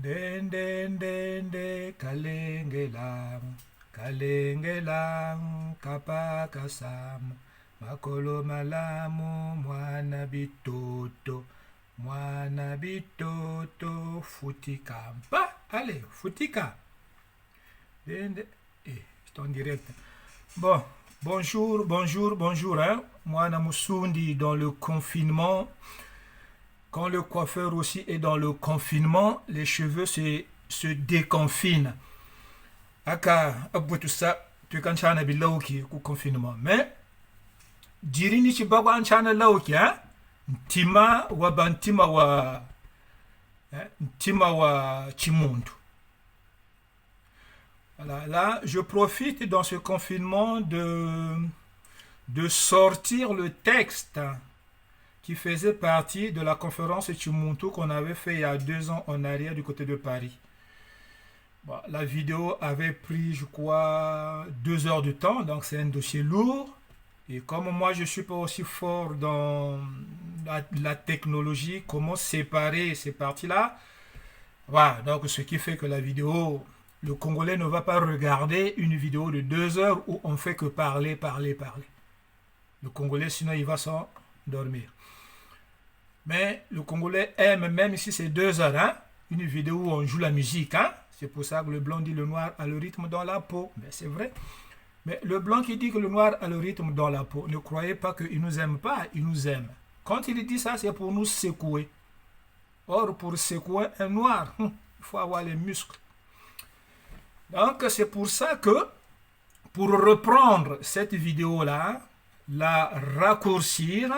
Den den de kalengelang kalengelang kapakasam makolo malamu mwana bitoto futikamba. Allez, futika. C'est en direct. Bon, bonjour, hein. Mwana Musundi dans le confinement. Quand le coiffeur aussi est dans le confinement, les cheveux se déconfinent. Aka abutu sa tu kan chana bi lawki ku confinement. Mais dirini ci bago an chana lawki hein. Ntima wa bantima wa chimuntu. Voilà, là, je profite dans ce confinement de sortir le texte qui faisait partie de la conférence Chimuntu qu'on avait fait il y a 2 ans en arrière du côté de Paris. Bon, la vidéo avait pris, je crois, 2 heures de temps, donc c'est un dossier lourd. Et comme moi, je ne suis pas aussi fort dans la technologie, comment séparer ces parties-là, voilà, donc ce qui fait que la vidéo, le Congolais ne va pas regarder une vidéo de 2 heures où on fait que parler. Le Congolais, sinon, il va s'endormir. Mais le Congolais aime, même si c'est 2 heures, hein, une vidéo où on joue la musique. Hein. C'est pour ça que le blanc dit le noir a le rythme dans la peau. Mais c'est vrai. Mais le blanc qui dit que le noir a le rythme dans la peau, ne croyez pas qu'il ne nous aime pas, il nous aime. Quand il dit ça, c'est pour nous secouer. Or, pour secouer un noir, il faut avoir les muscles. Donc, c'est pour ça que, pour reprendre cette vidéo-là, la raccourcir,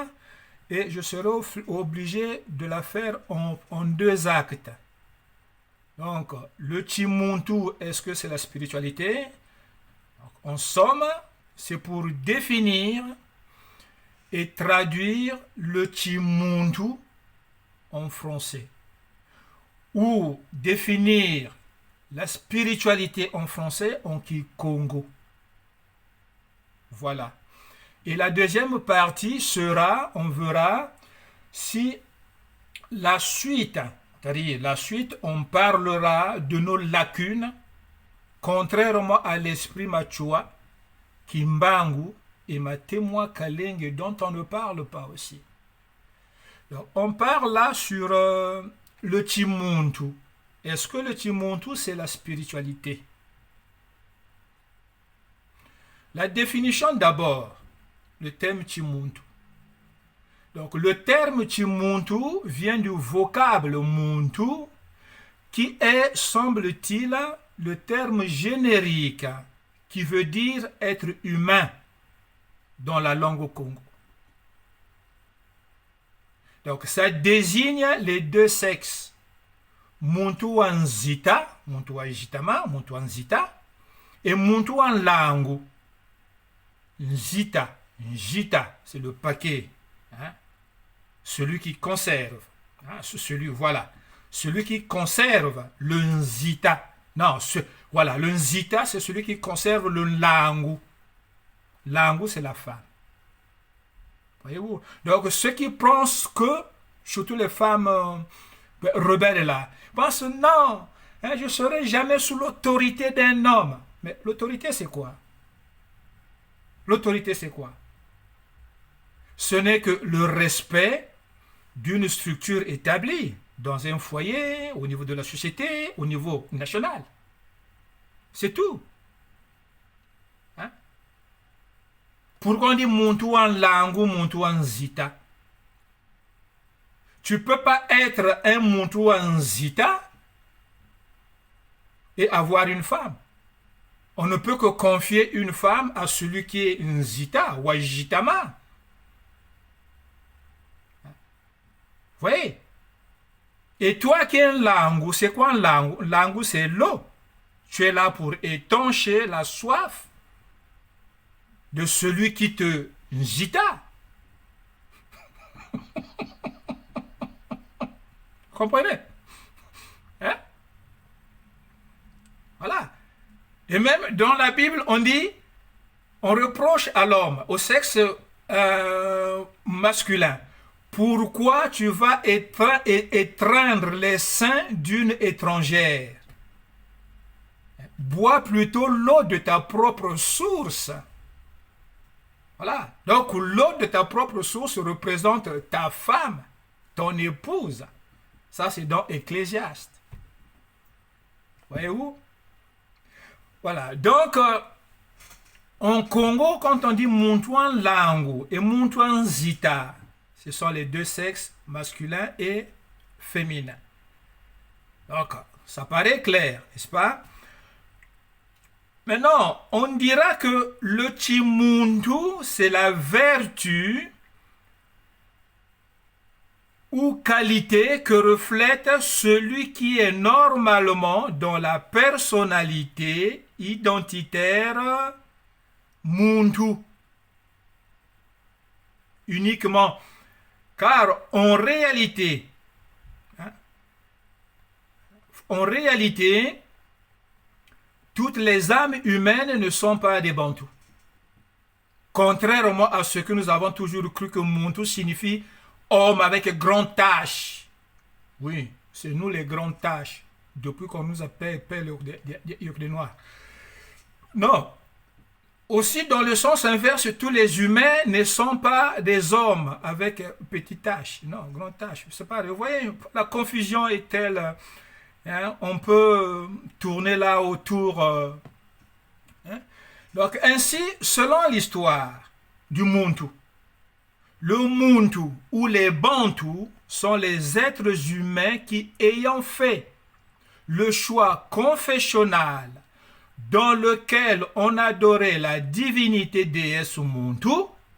et je serai obligé de la faire en 2 actes. Donc, le Chimuntu, est-ce que c'est la spiritualité? Donc, en somme, c'est pour définir et traduire le Chimuntu en français. Ou définir la spiritualité en français en Kikongo. Voilà. Et la deuxième partie sera, on verra, si la suite, c'est-à-dire la suite, on parlera de nos lacunes, contrairement à l'esprit Machua, Kimbangu et Matemwa Kalenge, dont on ne parle pas aussi. Donc, on parle là sur le Chimuntu. Est-ce que le Chimuntu, c'est la spiritualité? La définition d'abord. Le terme Chimuntu. Donc le terme Chimuntu vient du vocable Muntu qui est, semble-t-il, le terme générique qui veut dire être humain dans la langue Congo. Donc ça désigne les 2 sexes. Muntu Anzita, Muntu Ajitama, Muntu Anzita et Muntu Anlangu. Nzita. Njita, c'est le paquet, hein? Celui qui conserve, hein? Celui qui conserve le Nzita. Non, voilà, le Nzita, c'est celui qui conserve le Langu. Langu, c'est la femme. Voyez-vous? Donc, ceux qui pensent que, surtout les femmes rebelles là, pensent non, hein, je ne serai jamais sous l'autorité d'un homme. Mais l'autorité, c'est quoi? L'autorité, c'est quoi? Ce n'est que le respect d'une structure établie dans un foyer, au niveau de la société, au niveau national. C'est tout. Hein? Pourquoi on dit Muntu en Langu, Muntu en Zita? Tu ne peux pas être un Muntu en Zita et avoir une femme. On ne peut que confier une femme à celui qui est une Zita, ou Wajitama. Vous voyez? Et toi qui es un Langu, c'est quoi un Langu? Langu, c'est l'eau. Tu es là pour étancher la soif de celui qui te Zita. Comprenez? Hein? Voilà. Et même dans la Bible, on dit, on reproche à l'homme, au sexe masculin, pourquoi tu vas étreindre les seins d'une étrangère? Bois plutôt l'eau de ta propre source. Voilà. Donc l'eau de ta propre source représente ta femme, ton épouse. Ça, c'est dans Ecclésiaste. Voyez-vous? Voilà. Donc, en Congo, quand on dit Muntouan Lango et Muntouan Zita, ce sont les deux sexes, masculin et féminin. Donc, ça paraît clair, n'est-ce pas? Maintenant, on dira que le Chimuntu, c'est la vertu ou qualité que reflète celui qui est normalement dans la personnalité identitaire Muntu. Uniquement. Car en réalité, toutes les âmes humaines ne sont pas des Bantous. Contrairement à ce que nous avons toujours cru que Muntu signifie homme avec grande tâche. Oui, c'est nous les grandes tâches, depuis qu'on nous appelle les noirs. Non. Aussi, dans le sens inverse, tous les humains ne sont pas des hommes avec petites tâches. Non, grandes tâches. C'est pas. Vous voyez, la confusion est telle. Hein, on peut tourner là autour. Hein. Donc, ainsi, selon l'histoire du Muntu, le Muntu ou les Bantous sont les êtres humains qui, ayant fait le choix confessionnal dans lequel on adorait la divinité déesse Muntu,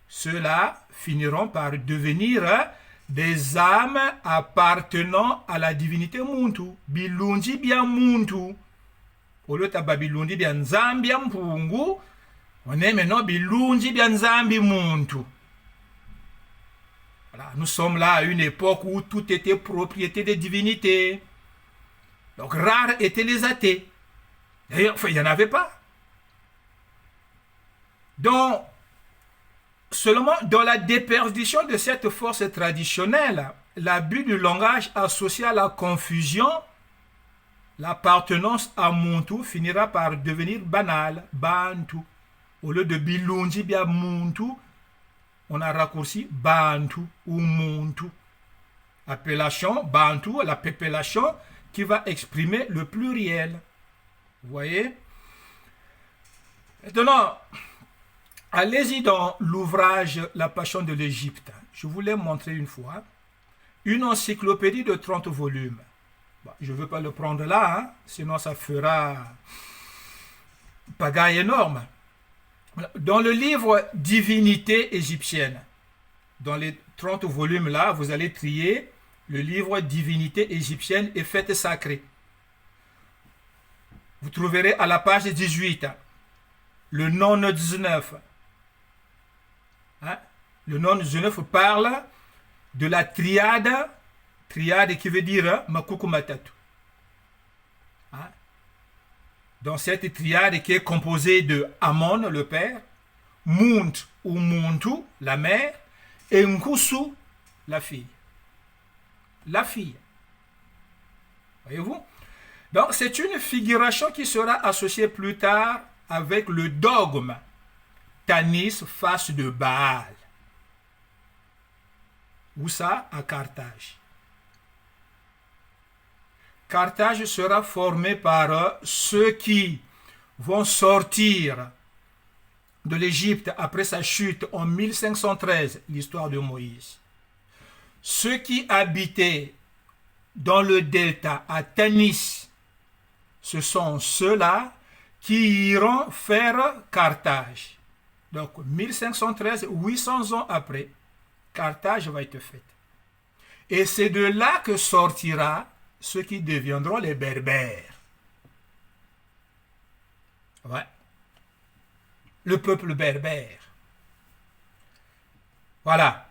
ceux-là finiront par devenir des âmes appartenant à la divinité Muntu. Bilungi bien Muntu. Au lieu de Babilundi bien Nzambi Mpungu, on est maintenant Bilungi bien Nzambi Muntu. Voilà, nous sommes là à une époque où tout était propriété des divinités. Donc rares étaient les athées. D'ailleurs, enfin, il n'y en avait pas. Donc, seulement dans la déperdition de cette force traditionnelle, l'abus du langage associé à la confusion, l'appartenance à Muntu finira par devenir banale, Bantu. Au lieu de Bilungi bien Muntu, on a raccourci Bantu ou Muntu. Appellation Bantu, la pépellation qui va exprimer le pluriel. Vous voyez? Maintenant, allez-y dans l'ouvrage La Passion de l'Égypte. Je vous l'ai montré une fois. Une encyclopédie de 30 volumes. Bon, je ne veux pas le prendre là, hein, sinon ça fera pagaille énorme. Dans le livre Divinité égyptienne, dans les 30 volumes là, vous allez trier le livre Divinité égyptienne et fêtes sacrées. Vous trouverez à la page 18 le non 19. Hein? Le non 19 parle de la triade qui veut dire Makuku Matatu. Hein? Dans cette triade qui est composée de Amon, le père, Munt ou Muntu, la mère, et Nkusu, la fille. La fille. Voyez-vous? Donc, c'est une figuration qui sera associée plus tard avec le dogme Tanis face de Baal. Où ça? À Carthage. Carthage sera formée par ceux qui vont sortir de l'Égypte après sa chute en 1513, l'histoire de Moïse. Ceux qui habitaient dans le delta à Tanis, ce sont ceux-là qui iront faire Carthage. Donc 1513, 800 ans après, Carthage va être faite. Et c'est de là que sortira ceux qui deviendront les Berbères. Ouais. Le peuple berbère. Voilà.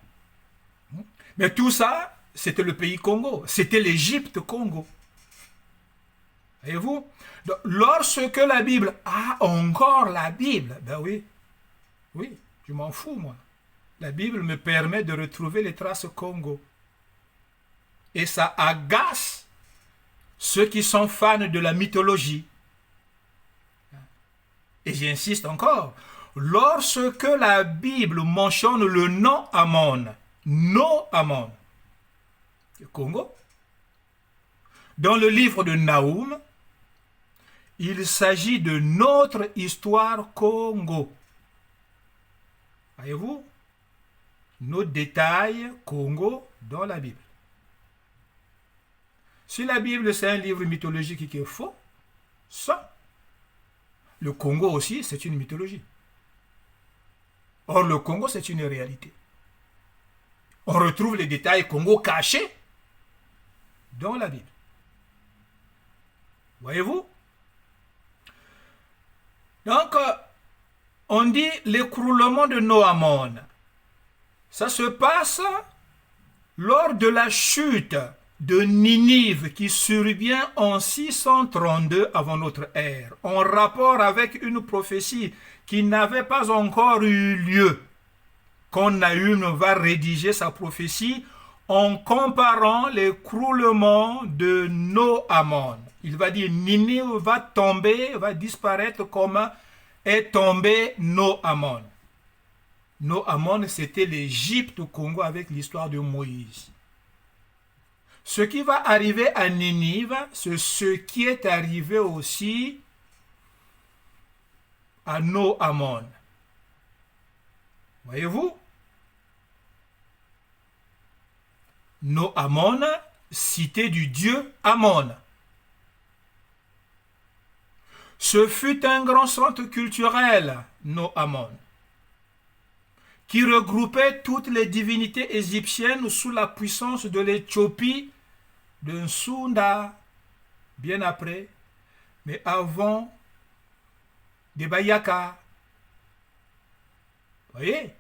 Mais tout ça, c'était le pays Congo. C'était l'Égypte Congo. Voyez-vous? Donc, lorsque la Bible, encore la Bible, ben oui, je m'en fous moi. La Bible me permet de retrouver les traces Congo. Et ça agace ceux qui sont fans de la mythologie. Et j'insiste encore, lorsque la Bible mentionne le nom Amon, No-Amon, le Congo, dans le livre de Naoum, il s'agit de notre histoire Congo. Voyez-vous, nos détails Congo dans la Bible. Si la Bible c'est un livre mythologique qui est faux, ça, le Congo aussi c'est une mythologie. Or le Congo c'est une réalité. On retrouve les détails Congo cachés dans la Bible. Voyez-vous? Donc, on dit l'écroulement de No-Amon. Ça se passe lors de la chute de Ninive qui survient en 632 avant notre ère, en rapport avec une prophétie qui n'avait pas encore eu lieu. Quand Nahum va rédiger sa prophétie en comparant l'écroulement de No-Amon. Il va dire Ninive va tomber, va disparaître comme est tombé No-Amon. No-Amon, c'était l'Égypte au Congo avec l'histoire de Moïse. Ce qui va arriver à Ninive, c'est ce qui est arrivé aussi à No-Amon. Voyez-vous? No-Amon, cité du dieu Amon. Ce fut un grand centre culturel, No-Amon, qui regroupait toutes les divinités égyptiennes sous la puissance de l'Éthiopie, de Nsunda, bien après, mais avant des Bayaka. Voyez?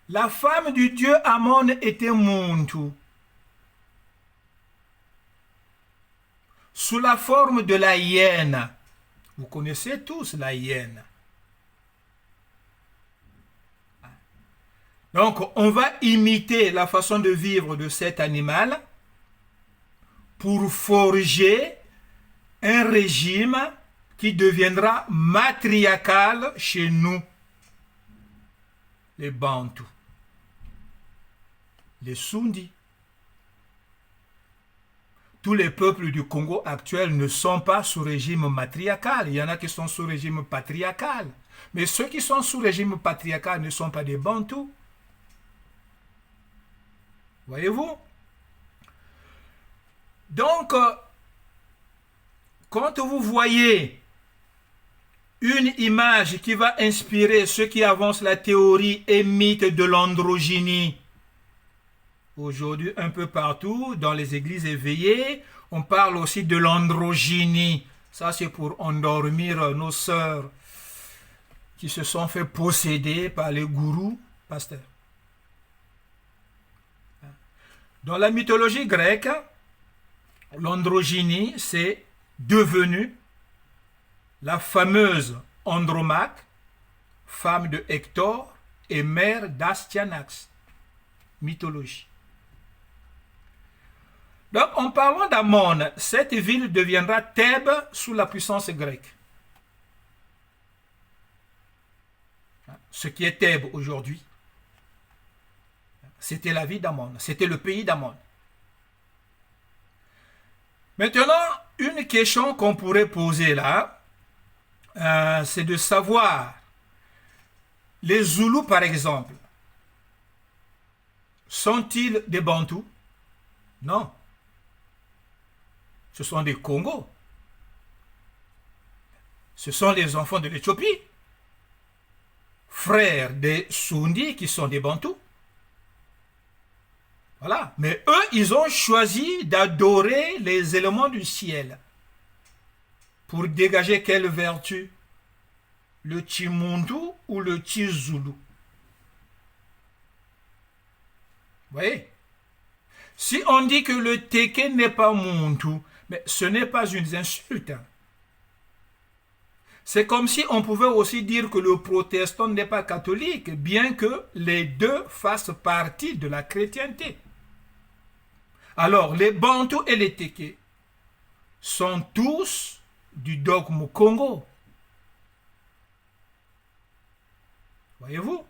La femme du dieu Amon était Muntu, sous la forme de la hyène. Vous connaissez tous la hyène. Donc, on va imiter la façon de vivre de cet animal pour forger un régime qui deviendra matriarcal chez nous, les Bantous, les Sundis. Tous les peuples du Congo actuel ne sont pas sous régime matriarcal. Il y en a qui sont sous régime patriarcal. Mais ceux qui sont sous régime patriarcal ne sont pas des Bantous. Voyez-vous? Donc, quand vous voyez une image qui va inspirer ceux qui avancent la théorie et mythe de l'androgynie, aujourd'hui, un peu partout, dans les églises éveillées, on parle aussi de l'androgynie. Ça, c'est pour endormir nos sœurs qui se sont fait posséder par les gourous pasteurs. Dans la mythologie grecque, l'androgynie, c'est devenu la fameuse Andromaque, femme de Hector et mère d'Astyanax. Mythologie. Donc, en parlant d'Amon, cette ville deviendra Thèbes sous la puissance grecque. Ce qui est Thèbes aujourd'hui, c'était la ville d'Amon, c'était le pays d'Amon. Maintenant, une question qu'on pourrait poser là, c'est de savoir, les Zoulous par exemple, sont-ils des Bantous? Non. Ce sont des Congos. Ce sont les enfants de l'Éthiopie, frères des Sundis qui sont des Bantous. Voilà. Mais eux, ils ont choisi d'adorer les éléments du ciel. Pour dégager quelle vertu? Le Timuntu ou le Tizulu? Vous voyez? Si on dit que le Teke n'est pas Muntu, mais ce n'est pas une insulte. C'est comme si on pouvait aussi dire que le protestant n'est pas catholique, bien que les deux fassent partie de la chrétienté. Alors, les Bantous et les Téké sont tous du dogme Congo. Voyez-vous?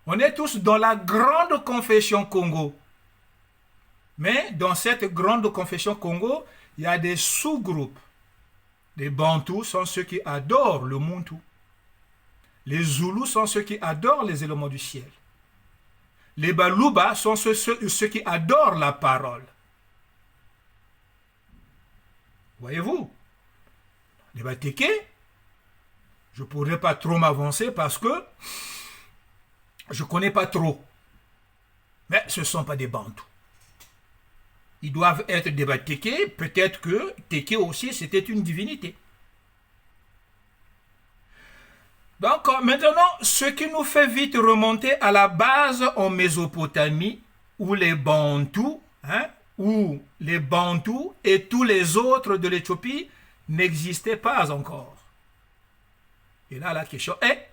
On est tous dans la grande confession Congo. Mais dans cette grande confession Congo, il y a des sous-groupes. Les Bantous sont ceux qui adorent le Muntu. Les Zoulous sont ceux qui adorent les éléments du ciel. Les Baluba sont ceux qui adorent la parole. Voyez-vous? Les Batéké, je ne pourrais pas trop m'avancer parce que je ne connais pas trop. Mais ce ne sont pas des Bantous. Ils doivent être des Batéké. Peut-être que Téké aussi, c'était une divinité. Donc maintenant, ce qui nous fait vite remonter à la base en Mésopotamie, où les Bantous, et tous les autres de l'Éthiopie n'existaient pas encore. Et là, la question est,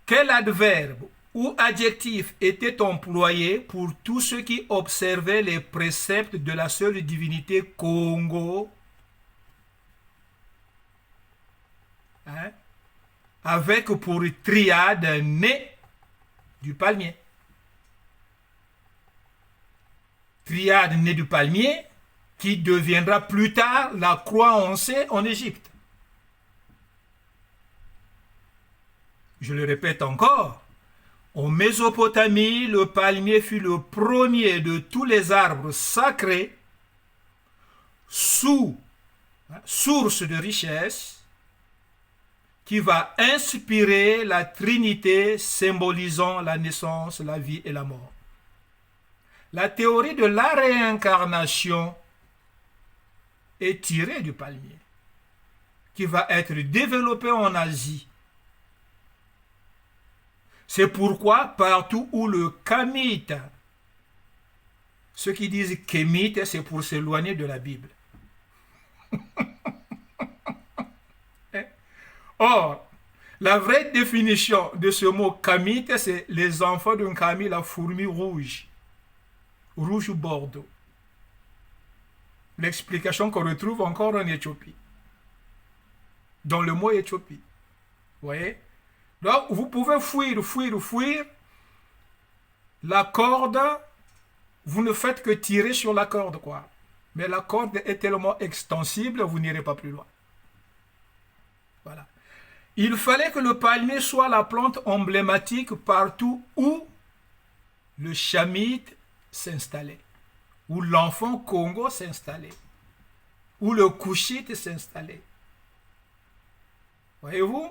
quel adverbe ou adjectif était employé pour tous ceux qui observaient les préceptes de la seule divinité Congo, avec pour triade né du palmier. Triade né du palmier qui deviendra plus tard la croix oncée en Égypte. Je le répète encore, en Mésopotamie, le palmier fut le premier de tous les arbres sacrés, source de richesse, qui va inspirer la Trinité symbolisant la naissance, la vie et la mort. La théorie de la réincarnation est tirée du palmier, qui va être développée en Asie. C'est pourquoi partout où le Kamite, ceux qui disent Kémite, c'est pour s'éloigner de la Bible. Or, la vraie définition de ce mot Kamite, c'est les enfants d'un Kami, la fourmi rouge. Rouge ou bordeaux. L'explication qu'on retrouve encore en Éthiopie. Dans le mot Éthiopie. Vous voyez? Donc, vous pouvez fuir. La corde, vous ne faites que tirer sur la corde, quoi. Mais la corde est tellement extensible, vous n'irez pas plus loin. Voilà. Il fallait que le palmier soit la plante emblématique partout où le chamite s'installait, où l'enfant Congo s'installait, où le Kushite s'installait. Voyez-vous?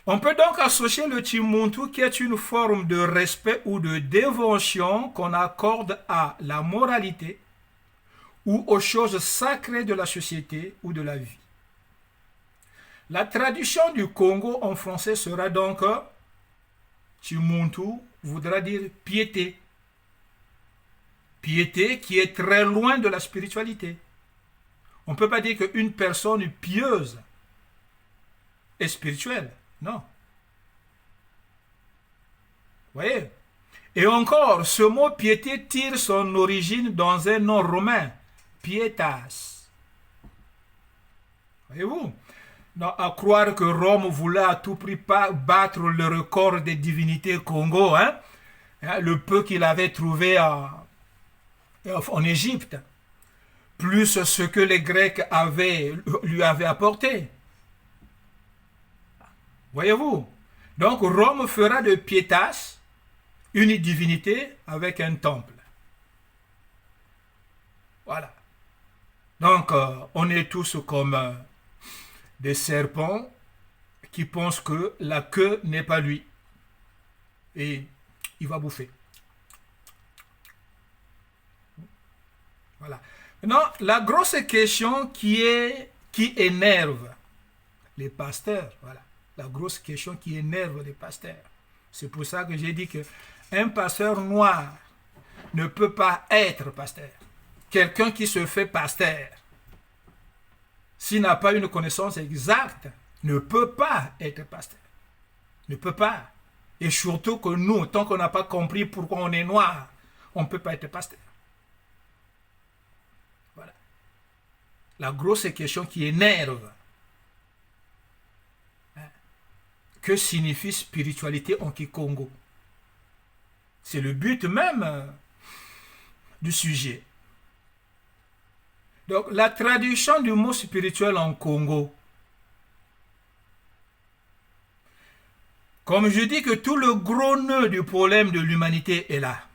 On peut donc associer le Chimuntu, qui est une forme de respect ou de dévotion qu'on accorde à la moralité ou aux choses sacrées de la société ou de la vie. La traduction du Congo en français sera donc Chimuntu voudra dire piété. Piété qui est très loin de la spiritualité. On ne peut pas dire qu'une personne pieuse est spirituelle. Non. Vous voyez? Et encore, ce mot piété tire son origine dans un nom romain, pietas. Voyez-vous? Non, à croire que Rome voulait à tout prix battre le record des divinités Congo, le peu qu'il avait trouvé en Égypte, plus ce que les Grecs lui avaient apporté. Voyez-vous? Donc Rome fera de Pietas une divinité avec un temple. Voilà. Donc on est tous comme des serpents qui pensent que la queue n'est pas lui. Et il va bouffer. Voilà. Maintenant, la grosse question qui énerve les pasteurs, voilà. La grosse question qui énerve les pasteurs. C'est pour ça que j'ai dit qu'un pasteur noir ne peut pas être pasteur. Quelqu'un qui se fait pasteur s'il n'a pas une connaissance exacte, ne peut pas être pasteur. Ne peut pas. Et surtout que nous, tant qu'on n'a pas compris pourquoi on est noir, on ne peut pas être pasteur. Voilà. La grosse question qui énerve. Que signifie spiritualité en Kikongo? C'est le but même du sujet. Donc, la traduction du mot spirituel en Congo. Comme je dis que tout le gros nœud du problème de l'humanité est là.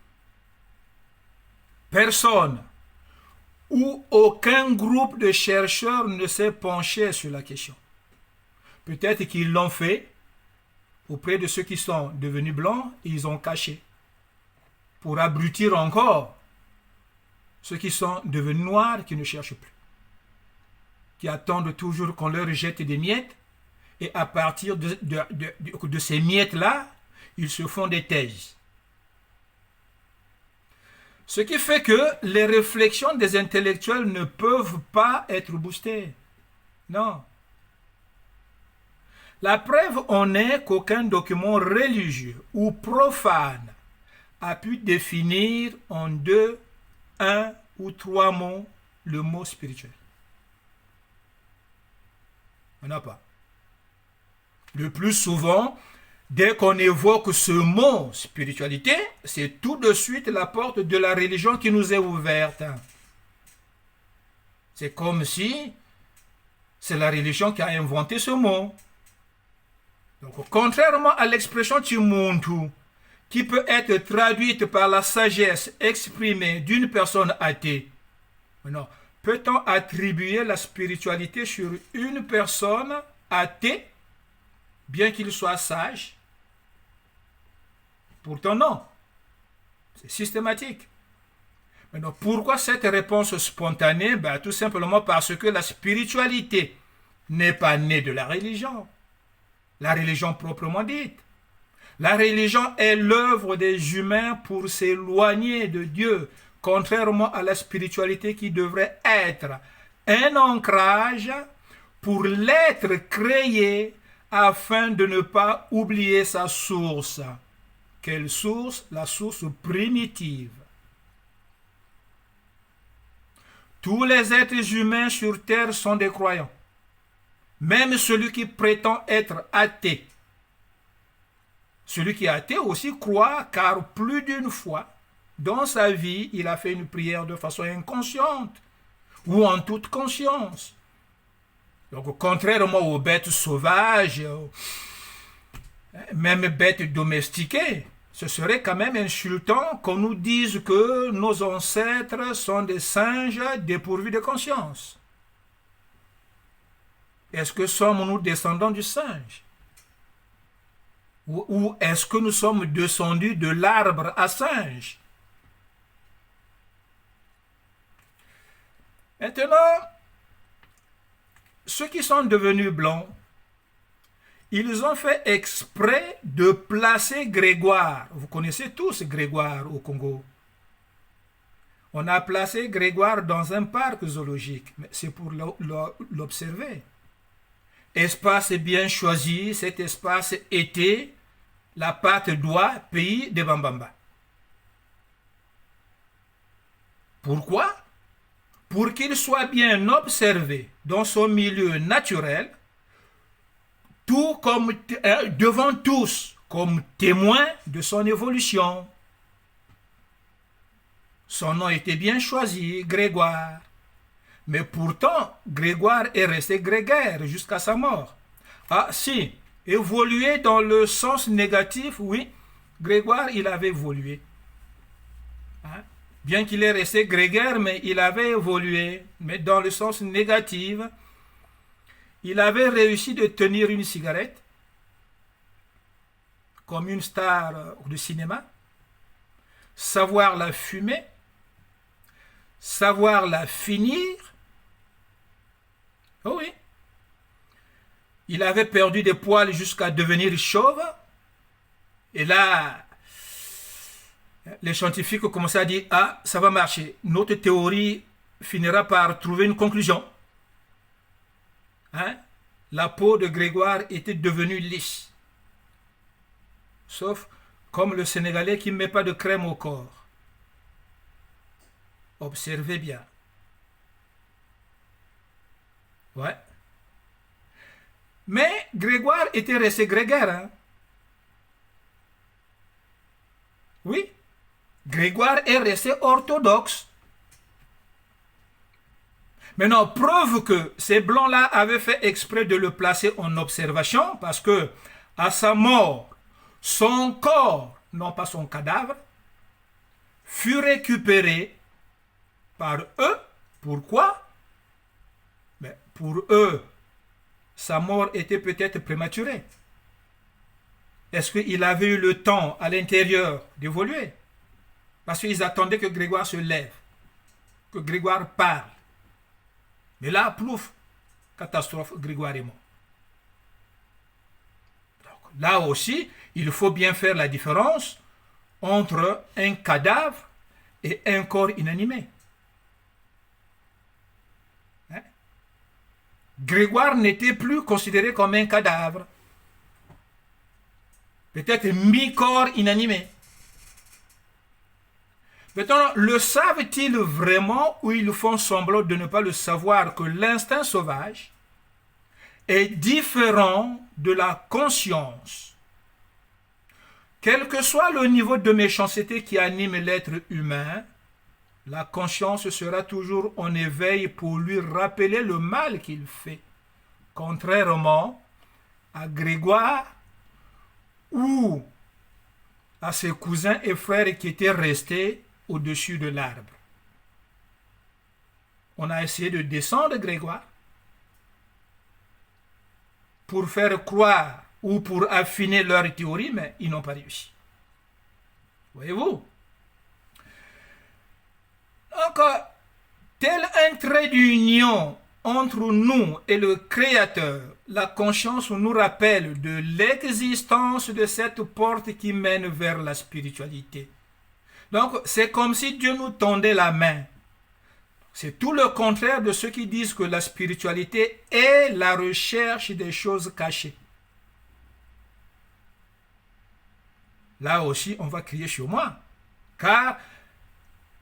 Personne ou aucun groupe de chercheurs ne s'est penché sur la question. Peut-être qu'ils l'ont fait auprès de ceux qui sont devenus blancs et ils ont caché. Pour abrutir encore ceux qui sont devenus noirs qui ne cherchent plus. Qui attendent toujours qu'on leur jette des miettes et à partir de ces miettes-là, ils se font des thèses. Ce qui fait que les réflexions des intellectuels ne peuvent pas être boostées. Non. La preuve en est qu'aucun document religieux ou profane a pu définir en 2, 1 ou 3 mots le mot spirituel. On n'a pas. Le plus souvent, dès qu'on évoque ce mot spiritualité, c'est tout de suite la porte de la religion qui nous est ouverte. C'est comme si c'est la religion qui a inventé ce mot. Donc, contrairement à l'expression Timuntu, qui peut être traduite par la sagesse exprimée d'une personne athée, non, peut-on attribuer la spiritualité sur une personne athée, bien qu'il soit sage? Pourtant non. C'est systématique. Maintenant, pourquoi cette réponse spontanée? Tout simplement parce que la spiritualité n'est pas née de la religion. La religion proprement dite. La religion est l'œuvre des humains pour s'éloigner de Dieu, contrairement à la spiritualité qui devrait être un ancrage pour l'être créé afin de ne pas oublier sa source. Quelle source? La source primitive. Tous les êtres humains sur terre sont des croyants. Même celui qui prétend être athée. Celui qui est athée aussi croit, car plus d'une fois, dans sa vie, il a fait une prière de façon inconsciente ou en toute conscience. Donc, contrairement aux bêtes sauvages, même bêtes domestiquées, ce serait quand même insultant qu'on nous dise que nos ancêtres sont des singes dépourvus de conscience. Est-ce que sommes-nous descendants du singe? Ou est-ce que nous sommes descendus de l'arbre à singe? Maintenant, ceux qui sont devenus blancs, ils ont fait exprès de placer Grégoire. Vous connaissez tous Grégoire au Congo. On a placé Grégoire dans un parc zoologique, mais c'est pour l'observer. Espace bien choisi, cet espace était la Patte d'Oie, pays de Bambamba. Pourquoi? Pour qu'il soit bien observé dans son milieu naturel, tout comme devant tous, comme témoin de son évolution. Son nom était bien choisi, Grégoire. Mais pourtant, Grégoire est resté grégaire jusqu'à sa mort. Ah si, évoluer dans le sens négatif, oui, Grégoire, il avait évolué. Hein? Bien qu'il est resté grégaire, mais il avait évolué. Mais dans le sens négatif, il avait réussi de tenir une cigarette comme une star de cinéma, savoir la fumer, savoir la finir. Oh oui. Il avait perdu des poils jusqu'à devenir chauve. Et là, les scientifiques commençaient à dire, ah, ça va marcher. Notre théorie finira par trouver une conclusion. hein, la peau de Grégoire était devenue lisse. Sauf comme le Sénégalais qui ne met pas de crème au corps. Observez bien. Ouais. Mais Grégoire était resté grégaire. Hein? Oui. Grégoire est resté orthodoxe. Maintenant, preuve que ces blancs-là avaient fait exprès de le placer en observation parce que à sa mort, son corps, non pas son cadavre, fut récupéré par eux. Pourquoi? Mais pour eux, sa mort était peut-être prématurée. Est-ce qu'il avait eu le temps à l'intérieur d'évoluer? Parce qu'ils attendaient que Grégoire se lève, que Grégoire parle. Mais là, plouf, catastrophe, Grégoire est mort. Donc, là aussi, il faut bien faire la différence entre un cadavre et un corps inanimé. Hein? Grégoire n'était plus considéré comme un cadavre. Peut-être mi-corps inanimé. Maintenant, le savent-ils vraiment ou ils font semblant de ne pas le savoir que l'instinct sauvage est différent de la conscience? Quel que soit le niveau de méchanceté qui anime l'être humain, la conscience sera toujours en éveil pour lui rappeler le mal qu'il fait, contrairement à Grégoire ou à ses cousins et frères qui étaient restés au-dessus de l'arbre. On a essayé de descendre Grégoire pour faire croire ou pour affiner leur théorie, mais ils n'ont pas réussi. Voyez-vous? Donc, tel un trait d'union entre nous et le Créateur, la conscience nous rappelle de l'existence de cette porte qui mène vers la spiritualité. Donc, c'est comme si Dieu nous tendait la main. C'est tout le contraire de ceux qui disent que la spiritualité est la recherche des choses cachées. Là aussi, on va crier sur moi. Car,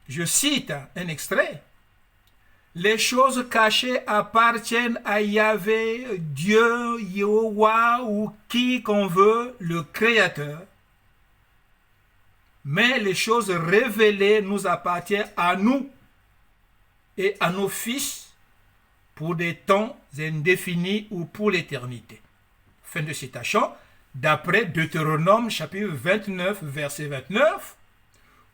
je cite un extrait, les choses cachées appartiennent à Yahvé, Dieu, Yehovah ou qui qu'on veut, le Créateur. Mais les choses révélées nous appartiennent à nous et à nos fils pour des temps indéfinis ou pour l'éternité. Fin de citation, d'après Deutéronome chapitre 29, verset 29,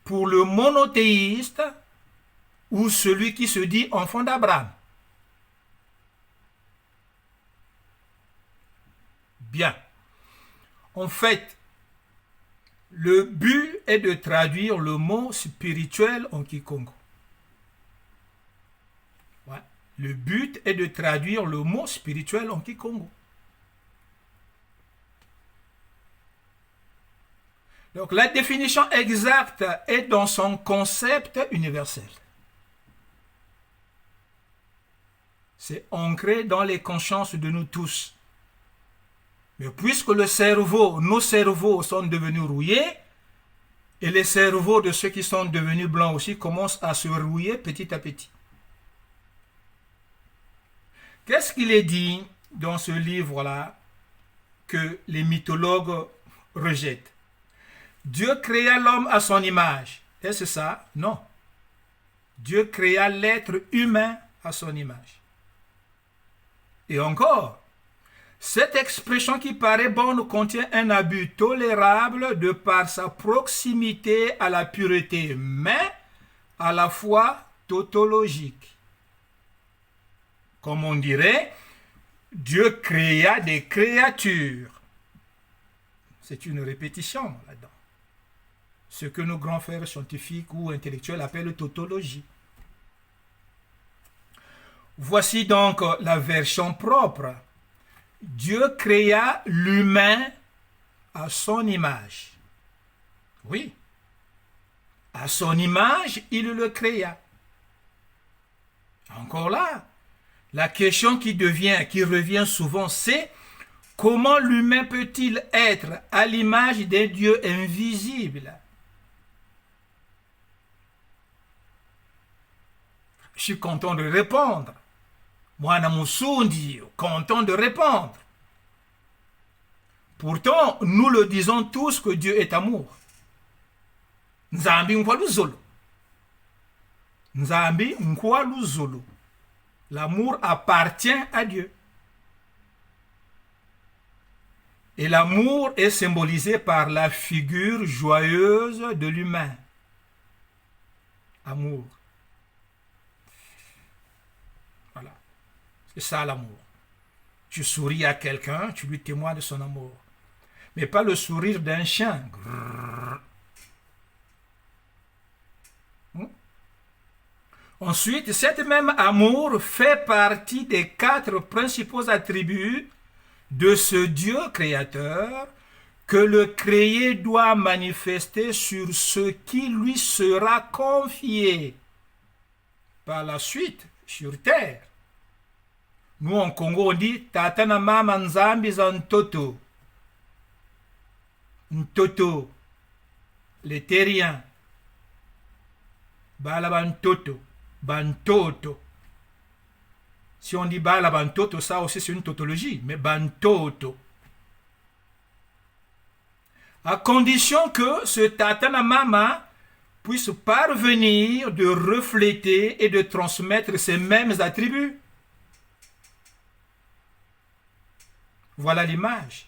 pour le monothéiste ou celui qui se dit enfant d'Abraham. Bien. En fait, le but est de traduire le mot spirituel en quiconque. Ouais. Le but est de traduire le mot spirituel en quiconque. Donc la définition exacte est dans son concept universel. C'est ancré dans les consciences de nous tous. Mais puisque nos cerveaux sont devenus rouillés, et les cerveaux de ceux qui sont devenus blancs aussi commencent à se rouiller petit à petit. Qu'est-ce qu'il est dit dans ce livre-là que les mythologues rejettent? Dieu créa l'homme à son image. Est-ce ça? Non. Dieu créa l'être humain à son image. Et encore, cette expression qui paraît bonne contient un abus tolérable de par sa proximité à la pureté, mais à la fois tautologique. Comme on dirait, Dieu créa des créatures. C'est une répétition là-dedans. Ce que nos grands frères scientifiques ou intellectuels appellent tautologie. Voici donc la version propre. Dieu créa l'humain à son image. Oui. À son image, il le créa. Encore là, La question qui revient souvent, c'est comment l'humain peut-il être à l'image d'un Dieu invisible? Je suis content de répondre. Mwana Musundi, content de répondre. Pourtant, nous le disons tous que Dieu est amour. Nzambi nkwalu zolo. Nzambi nkwalu zolo. L'amour appartient à Dieu. Et l'amour est symbolisé par la figure joyeuse de l'humain. Amour. Voilà. C'est ça l'amour. Tu souris à quelqu'un, tu lui témoignes de son amour. Mais pas le sourire d'un chien. Ensuite, cet même amour fait partie des 4 principaux attributs de ce Dieu créateur que le créé doit manifester sur ce qui lui sera confié par la suite sur terre. Nous en Congo on dit Tatana mama nzambi za ntoto. Ntoto. Les terriens. Bala bantoto. Bantoto. Si on dit bala bantoto, ça aussi c'est une tautologie, mais bantoto. À condition que ce tatana mama puisse parvenir de refléter et de transmettre ces mêmes attributs. Voilà l'image.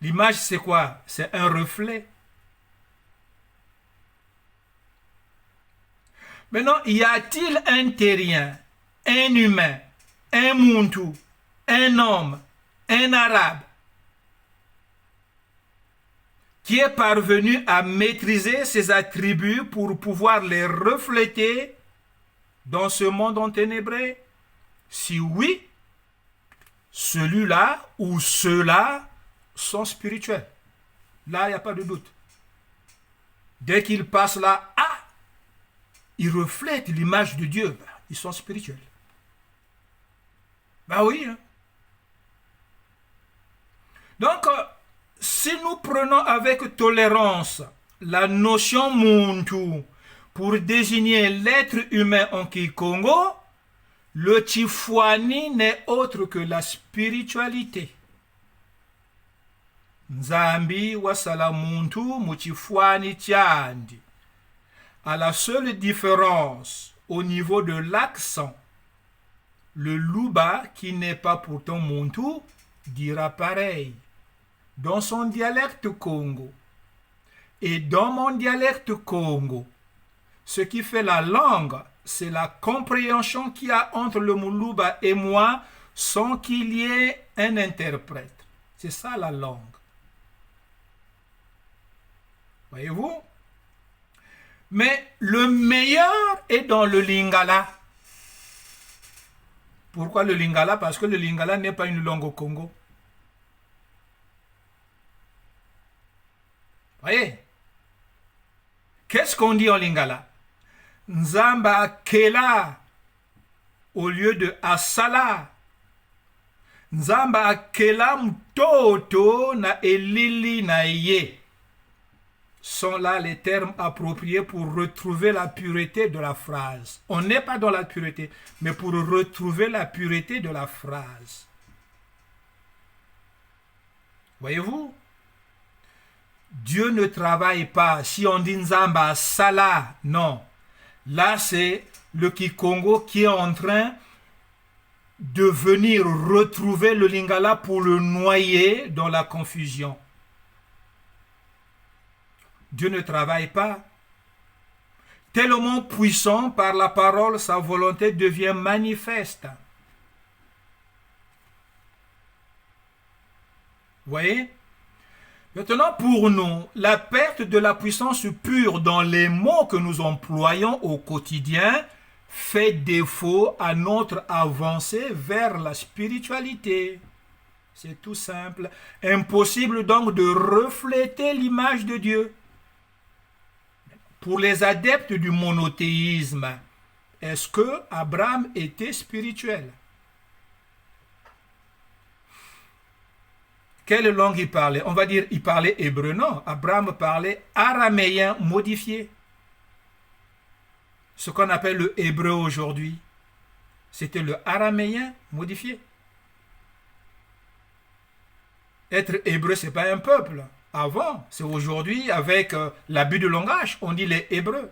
L'image c'est quoi? C'est un reflet. Maintenant, y a-t-il un terrien, un humain, un muntu, un homme, un arabe qui est parvenu à maîtriser ses attributs pour pouvoir les refléter dans ce monde enténébré? Si oui, celui-là ou ceux-là sont spirituels. Là, il n'y a pas de doute. Dès qu'ils passent là, ils reflètent l'image de Dieu. Ils sont spirituels. Ben oui. Hein. Donc, si nous prenons avec tolérance la notion muntu pour désigner l'être humain en Kikongo, le Chifwani n'est autre que la spiritualité. Nzambi wasala muntu muchifwani tiandi. À la seule différence au niveau de l'accent, le Luba, qui n'est pas pourtant muntu, dira pareil. Dans son dialecte Congo et dans mon dialecte Congo, ce qui fait la langue, c'est la compréhension qu'il y a entre le Muluba et moi sans qu'il y ait un interprète. C'est ça la langue. Voyez-vous? Mais le meilleur est dans le Lingala. Pourquoi le Lingala? Parce que le Lingala n'est pas une langue au Congo. Voyez? Qu'est-ce qu'on dit en Lingala? Nzamba Kela au lieu de Asala. Nzamba Kela Mtoto na Elili na Ye. Sont là les termes appropriés pour retrouver la pureté de la phrase. On n'est pas dans la pureté, mais pour retrouver la pureté de la phrase. Voyez-vous? Dieu ne travaille pas. Si on dit Nzamba Sala, non. Là, c'est le Kikongo qui est en train de venir retrouver le Lingala pour le noyer dans la confusion. Dieu ne travaille pas. Tellement puissant par la parole, sa volonté devient manifeste. Voyez? Maintenant, pour nous, la perte de la puissance pure dans les mots que nous employons au quotidien fait défaut à notre avancée vers la spiritualité. C'est tout simple. Impossible donc de refléter l'image de Dieu. Pour les adeptes du monothéisme, est-ce que Abraham était spirituel? Quelle langue il parlait? On va dire il parlait hébreu. Non, Abraham parlait araméen modifié. Ce qu'on appelle le hébreu aujourd'hui, c'était le araméen modifié. Être hébreu, ce n'est pas un peuple. Avant, c'est aujourd'hui, avec l'abus de langage, on dit les hébreux.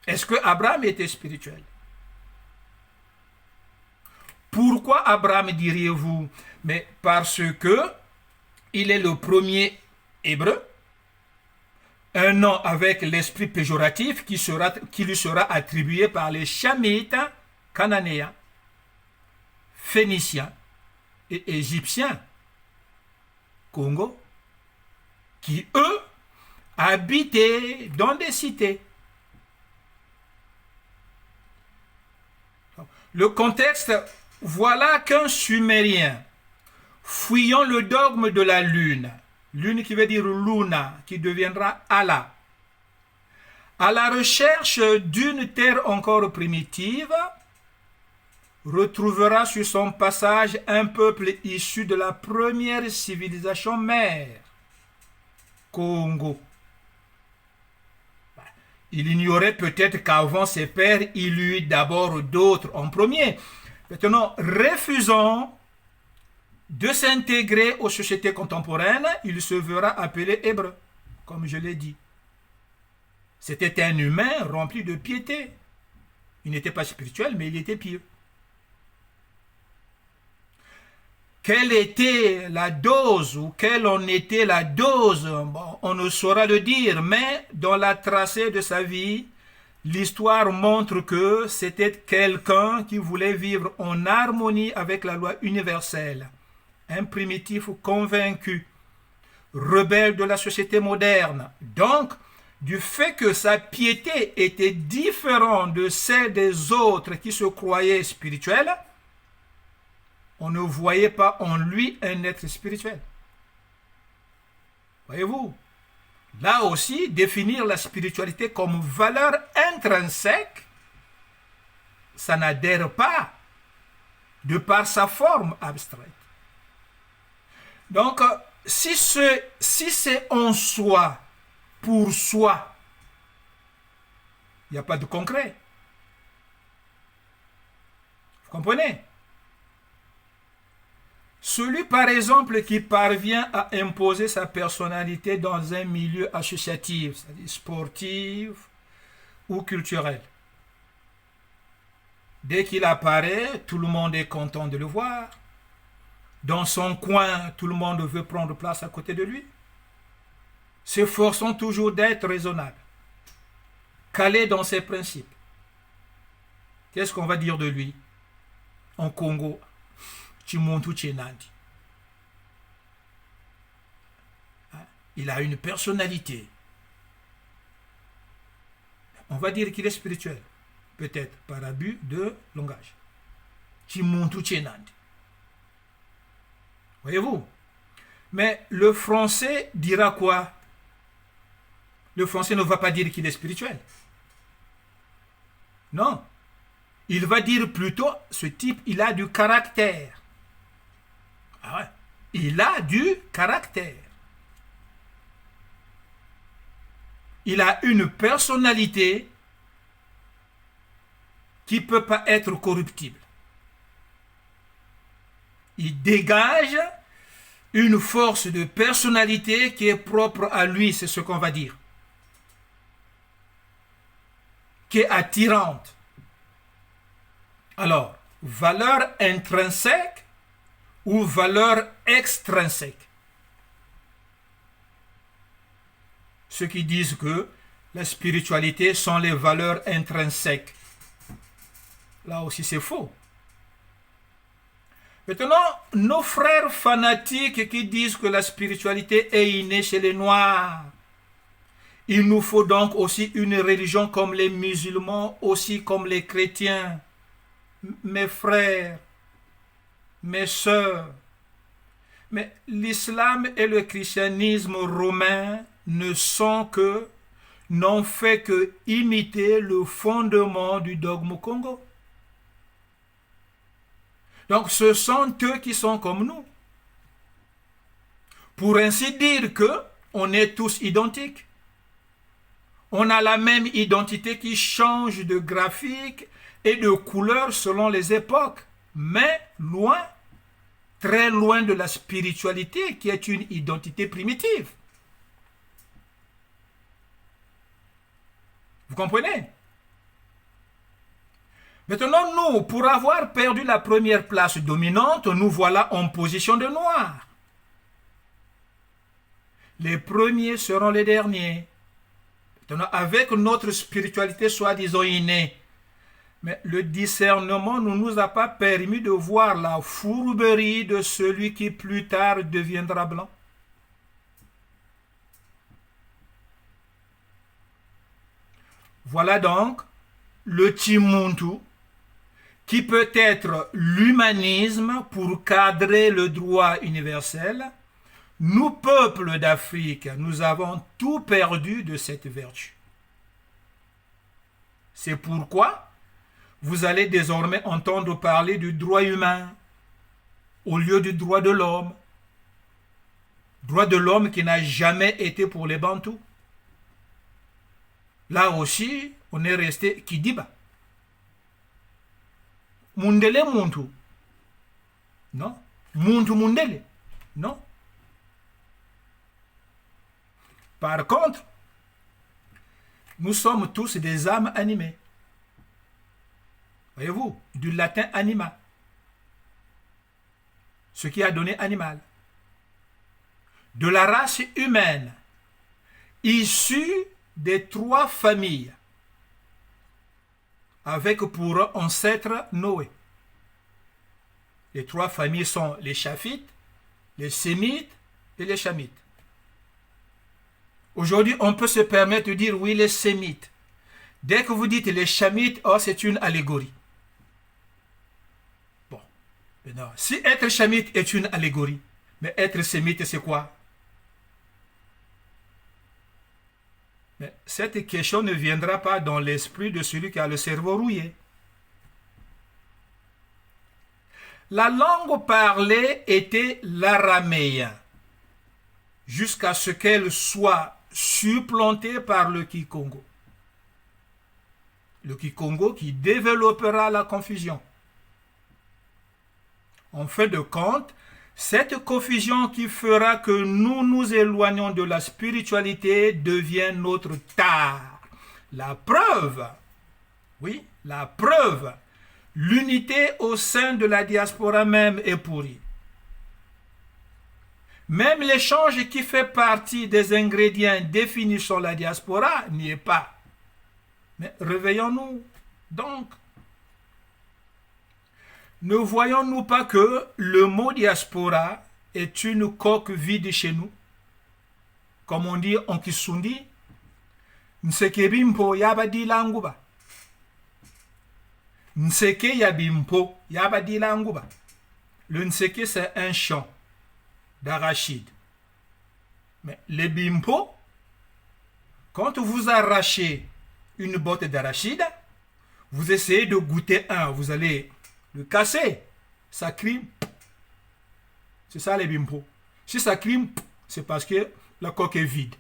Est-ce que Abraham était spirituel? Pourquoi Abraham, diriez-vous? Mais parce que il est le premier hébreu, un nom avec l'esprit péjoratif qui lui sera attribué par les Chamites, Cananéens, Phéniciens et Égyptiens, Congo, qui eux habitaient dans des cités. Le contexte, voilà qu'un Sumérien, fuyant le dogme de la lune, lune qui veut dire Luna, qui deviendra Allah, à la recherche d'une terre encore primitive, retrouvera sur son passage un peuple issu de la première civilisation mère, Congo. Il ignorait peut-être qu'avant ses pères, il y eut d'abord d'autres en premier. Maintenant, refusant de s'intégrer aux sociétés contemporaines, il se verra appelé hébreu, comme je l'ai dit. C'était un humain rempli de piété. Il n'était pas spirituel, mais il était pieux. Quelle était la dose ou quelle en était la dose, bon, on ne saura le dire, mais dans la tracée de sa vie, l'histoire montre que c'était quelqu'un qui voulait vivre en harmonie avec la loi universelle, un primitif convaincu, rebelle de la société moderne. Donc, du fait que sa piété était différente de celle des autres qui se croyaient spirituels, on ne voyait pas en lui un être spirituel. Voyez-vous? Là aussi, définir la spiritualité comme valeur intrinsèque, ça n'adhère pas de par sa forme abstraite. Donc, si c'est en soi, pour soi, il n'y a pas de concret. Vous comprenez? Celui, par exemple, qui parvient à imposer sa personnalité dans un milieu associatif, c'est-à-dire sportif ou culturel. Dès qu'il apparaît, tout le monde est content de le voir. Dans son coin, tout le monde veut prendre place à côté de lui. S'efforçant toujours d'être raisonnable, calé dans ses principes. Qu'est-ce qu'on va dire de lui en Congo? Il a une personnalité. On va dire qu'il est spirituel, peut-être par abus de langage. Voyez-vous? Mais le français dira quoi? Le français ne va pas dire qu'il est spirituel. Non. Il va dire plutôt, ce type, il a du caractère. Ah ouais. Il a du caractère. Il a une personnalité qui ne peut pas être corruptible. Il dégage une force de personnalité qui est propre à lui, c'est ce qu'on va dire. Qui est attirante. Alors, valeur intrinsèque ou valeur extrinsèque. Ceux qui disent que la spiritualité sont les valeurs intrinsèques. Là aussi c'est faux. Maintenant, nos frères fanatiques qui disent que la spiritualité est innée chez les Noirs, il nous faut donc aussi une religion comme les musulmans, aussi comme les chrétiens. Mes frères, mes sœurs, mais l'islam et le christianisme romain ne sont que n'ont fait que imiter le fondement du dogme Congo. Donc ce sont eux qui sont comme nous. Pour ainsi dire que on est tous identiques. On a la même identité qui change de graphique et de couleur selon les époques, mais loin, très loin de la spiritualité qui est une identité primitive. Vous comprenez? Maintenant, nous, pour avoir perdu la première place dominante, nous voilà en position de noir. Les premiers seront les derniers. Maintenant, avec notre spiritualité soi-disant innée, mais le discernement ne nous a pas permis de voir la fourberie de celui qui plus tard deviendra blanc. Voilà donc le Timuntu, qui peut être l'humanisme pour cadrer le droit universel. Nous, peuples d'Afrique, nous avons tout perdu de cette vertu. C'est pourquoi vous allez désormais entendre parler du droit humain au lieu du droit de l'homme. Droit de l'homme qui n'a jamais été pour les Bantous. Là aussi, on est resté Kidiba. Mundele Muntu. Non. Muntu Mundele. Non. Par contre, nous sommes tous des âmes animées. Voyez-vous, du latin anima, ce qui a donné animal. De la race humaine, issue des trois familles, avec pour ancêtre Noé. Les trois familles sont les Chaphites, les Sémites et les Chamites. Aujourd'hui, on peut se permettre de dire oui, les Sémites. Dès que vous dites les Chamites, oh, c'est une allégorie. Bon, maintenant, si être Chamite est une allégorie, mais être Sémite, c'est quoi? Mais cette question ne viendra pas dans l'esprit de celui qui a le cerveau rouillé. La langue parlée était l'araméen, jusqu'à ce qu'elle soit supplantée par le Kikongo. Le Kikongo qui développera la confusion. En fin de compte, cette confusion qui fera que nous nous éloignons de la spiritualité devient notre tare. La preuve, oui, la preuve, l'unité au sein de la diaspora même est pourrie. Même l'échange qui fait partie des ingrédients définissant la diaspora n'y est pas. Mais réveillons-nous donc. Ne voyons-nous pas que le mot diaspora est une coque vide chez nous? Comme on dit en Kisundi, Nseke bimpo yabadi languba. Nseke yabimpo yabadi languba. Le nseke, c'est un champ d'arachide. Mais les bimpo, quand vous arrachez une botte d'arachide, vous essayez de goûter un, vous allez le casser, ça crie. C'est ça les bimpo. Si ça crie, c'est parce que la coque est vide.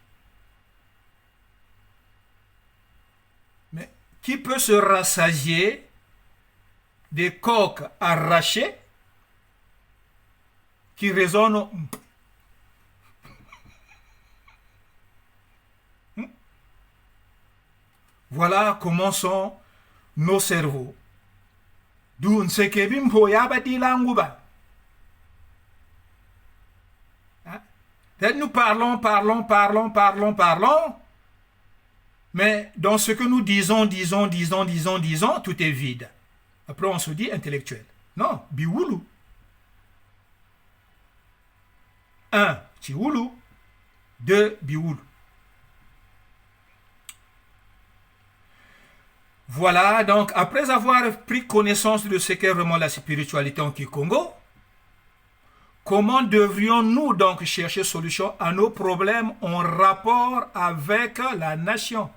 Mais qui peut se rassasier des coques arrachées qui résonnent? Voilà comment sont nos cerveaux. D'où nsekebimpo yabadi languba. Nous parlons, mais dans ce que nous disons, tout est vide. Après, on se dit intellectuel. Non, biwulu. 1, chiwulu. 2, biwulu. Voilà, donc, après avoir pris connaissance de ce qu'est vraiment la spiritualité en Kikongo, comment devrions-nous donc chercher solution à nos problèmes en rapport avec la nation?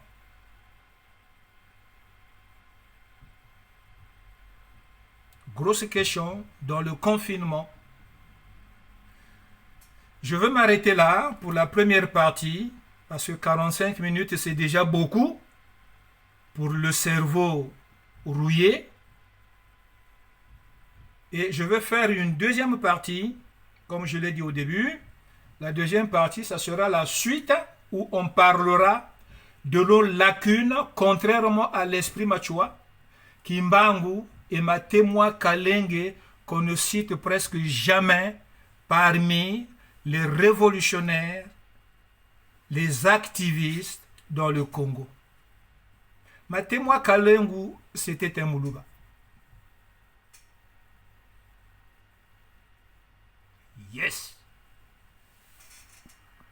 Grosse question dans le confinement. Je veux m'arrêter là pour la première partie, parce que 45 minutes, c'est déjà beaucoup pour le cerveau rouillé. Et je vais faire une deuxième partie, comme je l'ai dit au début. La deuxième partie, ça sera la suite où on parlera de nos lacunes, contrairement à l'esprit Machua, Kimbangu et Matemwa Kalenge, qu'on ne cite presque jamais parmi les révolutionnaires, les activistes dans le Congo. Matemwa Kalengu, c'était un Moulouba. Yes!